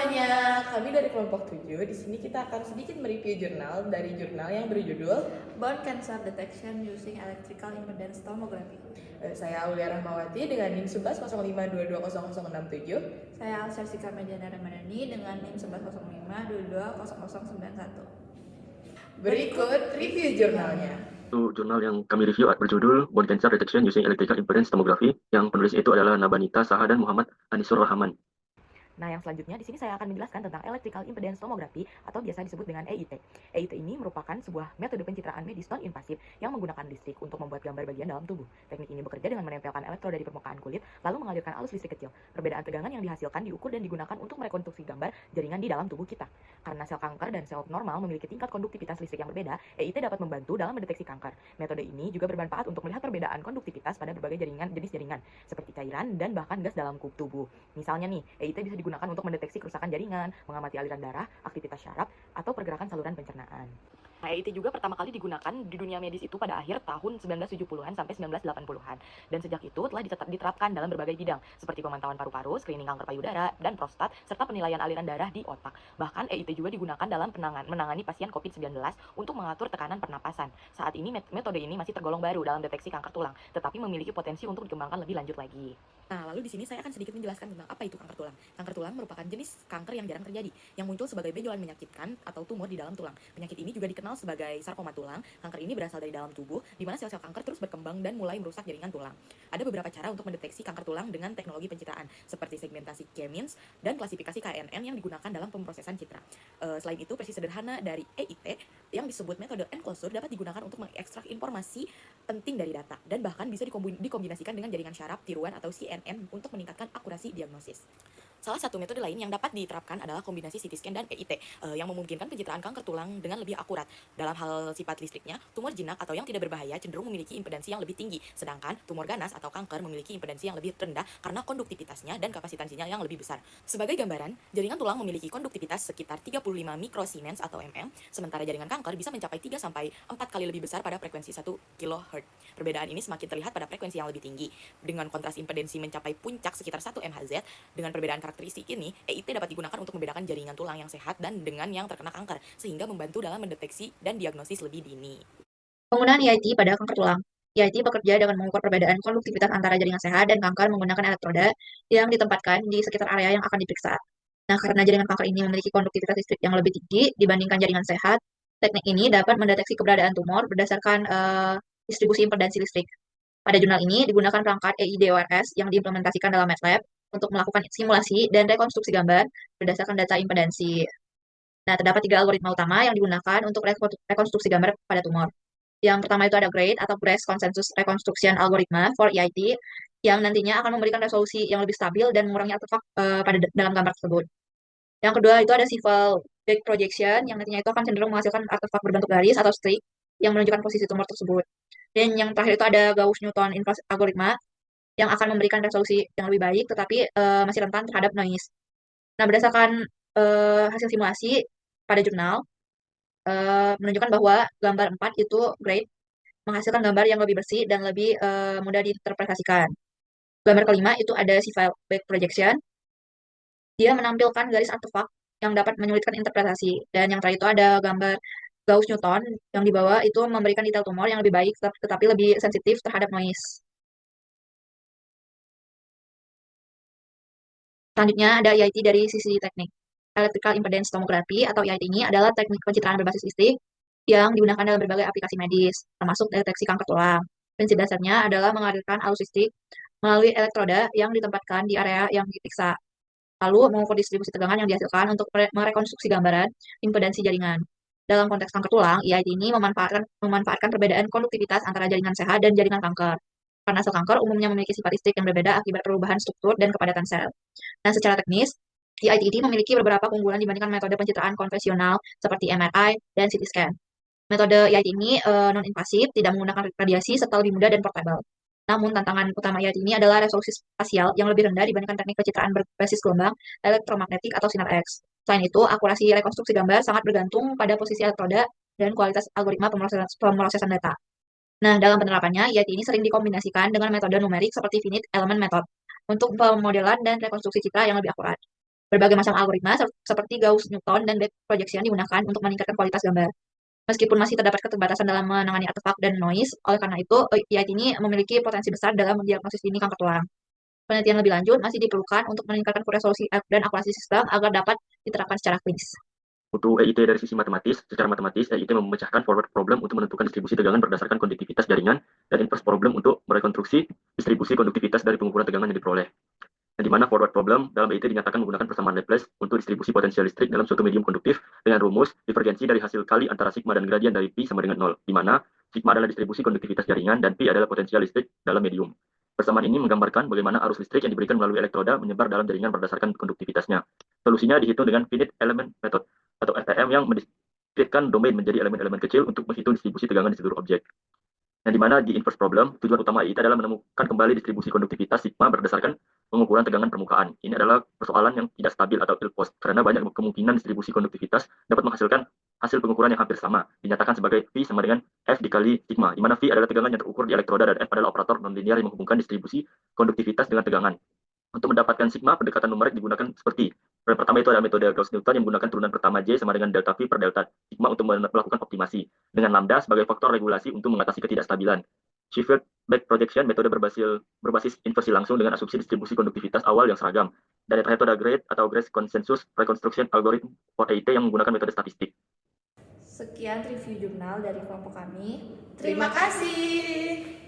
semuanya, kami dari kelompok 7. Di sini kita akan sedikit mereview jurnal dari jurnal yang berjudul Bone Cancer Detection Using Electrical Impedance Tomography. Saya Aulia Rahmawati dengan NIM 1105220067. Saya Alsyarsika Mediana Ramadhani dengan NIM 1105220091. Berikut review jurnalnya. Jurnal yang kami review berjudul Bone Cancer Detection Using Electrical Impedance Tomography, yang penulis itu adalah Nabanita Saha dan Muhammad Anisur Rahman. Nah, yang selanjutnya di sini saya akan menjelaskan tentang Electrical Impedance Tomography atau biasa disebut dengan EIT. EIT ini merupakan sebuah metode pencitraan medis non-invasif yang menggunakan listrik untuk membuat gambar bagian dalam tubuh. Teknik ini bekerja dengan menempelkan elektroda di permukaan kulit, lalu mengalirkan arus listrik kecil. Perbedaan tegangan yang dihasilkan diukur dan digunakan untuk merekonstruksi gambar jaringan di dalam tubuh kita. Karena sel kanker dan sel normal memiliki tingkat konduktivitas listrik yang berbeda, EIT dapat membantu dalam mendeteksi kanker. Metode ini juga bermanfaat untuk melihat perbedaan konduktivitas pada berbagai jenis jaringan, seperti cairan dan bahkan gas dalam tubuh. Misalnya nih, EIT bisa digunakan untuk mendeteksi kerusakan jaringan, mengamati aliran darah, aktivitas syaraf, atau pergerakan saluran pencernaan. Nah, EIT juga pertama kali digunakan di dunia medis itu pada akhir tahun 1970-an sampai 1980-an. Dan sejak itu telah diterapkan dalam berbagai bidang, seperti pemantauan paru-paru, screening kanker payudara, dan prostat, serta penilaian aliran darah di otak. Bahkan EIT juga digunakan dalam menangani pasien COVID-19 untuk mengatur tekanan pernapasan. Saat ini metode ini masih tergolong baru dalam deteksi kanker tulang, tetapi memiliki potensi untuk dikembangkan lebih lanjut lagi. Nah, lalu di sini saya akan sedikit menjelaskan tentang apa itu kanker tulang. Kanker tulang merupakan jenis kanker yang jarang terjadi, yang muncul sebagai benjolan menyakitkan atau tumor di dalam tulang. Penyakit ini juga dikenal sebagai sarkoma tulang. Kanker ini berasal dari dalam tubuh, di mana sel-sel kanker terus berkembang dan mulai merusak jaringan tulang. Ada beberapa cara untuk mendeteksi kanker tulang dengan teknologi pencitraan, seperti segmentasi K-means dan klasifikasi KNN yang digunakan dalam pemrosesan citra. Selain itu, versi sederhana dari EIT yang disebut metode enclosure dapat digunakan untuk mengekstrak informasi penting dari data, dan bahkan bisa dikombinasikan dengan jaringan syaraf, tiruan, atau CNN untuk meningkatkan akurasi diagnosis. Salah satu metode lain yang dapat diterapkan adalah kombinasi CT scan dan EIT, yang memungkinkan pencitraan kanker tulang dengan lebih akurat. Dalam hal sifat listriknya, tumor jinak atau yang tidak berbahaya cenderung memiliki impedansi yang lebih tinggi, sedangkan tumor ganas atau kanker memiliki impedansi yang lebih rendah karena konduktivitasnya dan kapasitas sinyal yang lebih besar. Sebagai gambaran, jaringan tulang memiliki konduktivitas sekitar 35 mikrosiemens atau mm, sementara jaringan kanker bisa mencapai 3-4 kali lebih besar pada frekuensi 1 kHz. Perbedaan ini semakin terlihat pada frekuensi yang lebih tinggi. Dengan kontras impedansi mencapai puncak sekitar 1 MHz, dengan perbedaan karakteristik ini, EIT dapat digunakan untuk membedakan jaringan tulang yang sehat dan dengan yang terkena kanker, sehingga membantu dalam mendeteksi dan diagnosis lebih dini. Penggunaan EIT pada kanker tulang. EIT bekerja dengan mengukur perbedaan konduktivitas antara jaringan sehat dan kanker menggunakan elektroda yang ditempatkan di sekitar area yang akan diperiksa. Nah, karena jaringan kanker ini memiliki konduktivitas listrik yang lebih tinggi dibandingkan jaringan sehat, teknik ini dapat mendeteksi keberadaan tumor berdasarkan distribusi impedansi listrik. Pada jurnal ini digunakan perangkat EIDORS yang diimplementasikan dalam MATLAB untuk melakukan simulasi dan rekonstruksi gambar berdasarkan data impedansi. Nah, terdapat 3 algoritma utama yang digunakan untuk rekonstruksi gambar pada tumor. Yang pertama itu ada GRADE atau Breast Consensus Reconstruction Algorithm for EIT yang nantinya akan memberikan resolusi yang lebih stabil dan mengurangi artefak dalam gambar tersebut. Yang kedua itu ada Civil Back Projection yang nantinya itu akan cenderung menghasilkan artefak berbentuk garis atau streak yang menunjukkan posisi tumor tersebut. Dan yang terakhir itu ada Gauss-Newton Inverse Algorithm yang akan memberikan resolusi yang lebih baik tetapi masih rentan terhadap noise. Nah, berdasarkan hasil simulasi pada jurnal menunjukkan bahwa gambar 4 itu grade menghasilkan gambar yang lebih bersih dan lebih mudah diinterpretasikan. Gambar kelima itu ada Civil Back Projection. Dia menampilkan garis artefak yang dapat menyulitkan interpretasi. Dan yang terakhir itu ada gambar Gauss-Newton yang di bawah itu memberikan detail tumor yang lebih baik tetapi lebih sensitif terhadap noise. Selanjutnya ada EIT dari sisi teknik. Electrical Impedance Tomography atau EIT ini adalah teknik pencitraan berbasis listrik yang digunakan dalam berbagai aplikasi medis, termasuk deteksi kanker tulang. Prinsip dasarnya adalah mengalirkan arus listrik melalui elektroda yang ditempatkan di area yang diperiksa, lalu mengukur distribusi tegangan yang dihasilkan untuk merekonstruksi gambaran impedansi jaringan. Dalam konteks kanker tulang, EIT ini memanfaatkan perbedaan konduktivitas antara jaringan sehat dan jaringan kanker. Karena sel kanker umumnya memiliki sifat listrik yang berbeda akibat perubahan struktur dan kepadatan sel. Nah, secara teknis, EIT ini memiliki beberapa keunggulan dibandingkan metode pencitraan konvensional seperti MRI dan CT scan. Metode EIT ini non-invasif, tidak menggunakan radiasi, serta lebih mudah dan portable. Namun, tantangan utama EIT ini adalah resolusi spasial yang lebih rendah dibandingkan teknik pencitraan berbasis gelombang elektromagnetik atau sinar X. Selain itu, akurasi rekonstruksi gambar sangat bergantung pada posisi elektroda dan kualitas algoritma pemrosesan data. Nah, dalam penerapannya, EIT ini sering dikombinasikan dengan metode numerik seperti finite element method untuk pemodelan dan rekonstruksi citra yang lebih akurat. Berbagai macam algoritma seperti Gauss-Newton dan back projection digunakan untuk meningkatkan kualitas gambar. Meskipun masih terdapat keterbatasan dalam menangani artefak dan noise, oleh karena itu, PIT ini memiliki potensi besar dalam mendiagnosis dini kanker tulang. Penelitian lebih lanjut masih diperlukan untuk meningkatkan resolusi dan akurasi sistem agar dapat diterapkan secara klinis. Untuk EIT dari sisi matematis, secara matematis, EIT memecahkan forward problem untuk menentukan distribusi tegangan berdasarkan konduktivitas jaringan dan inverse problem untuk merekonstruksi distribusi konduktivitas dari pengukuran tegangan yang diperoleh. Yang dimana forward problem dalam EIT dinyatakan menggunakan persamaan Laplace untuk distribusi potensial listrik dalam suatu medium konduktif dengan rumus divergensi dari hasil kali antara sigma dan gradien dari pi sama dengan 0, di mana sigma adalah distribusi konduktivitas jaringan dan pi adalah potensial listrik dalam medium. Persamaan ini menggambarkan bagaimana arus listrik yang diberikan melalui elektroda menyebar dalam jaringan berdasarkan konduktivitasnya. Solusinya dihitung dengan finite element method atau FEM yang mendiskretkan domain menjadi elemen-elemen kecil untuk menghitung distribusi tegangan di seluruh objek. Yang dimana di inverse problem, tujuan utama EIT adalah menemukan kembali distribusi konduktivitas sigma berdasarkan pengukuran tegangan permukaan. Ini adalah persoalan yang tidak stabil atau ill-post, karena banyak kemungkinan distribusi konduktivitas dapat menghasilkan hasil pengukuran yang hampir sama, dinyatakan sebagai V sama dengan F dikali sigma, di mana V adalah tegangan yang terukur di elektroda dan F adalah operator nonlinear yang menghubungkan distribusi konduktivitas dengan tegangan. Untuk mendapatkan sigma, pendekatan numerik digunakan seperti yang pertama itu adalah metode Gauss-Newton yang menggunakan turunan pertama J sama dengan delta V per delta sigma untuk melakukan optimasi, dengan lambda sebagai faktor regulasi untuk mengatasi ketidakstabilan. Sheffield back projection, metode berbasis inversi langsung dengan asumsi distribusi konduktivitas awal yang seragam. Dan metode GRADE atau Grace Consensus Reconstruction Algorithm for EIT yang menggunakan metode statistik. Sekian review jurnal dari kelompok kami. Terima kasih.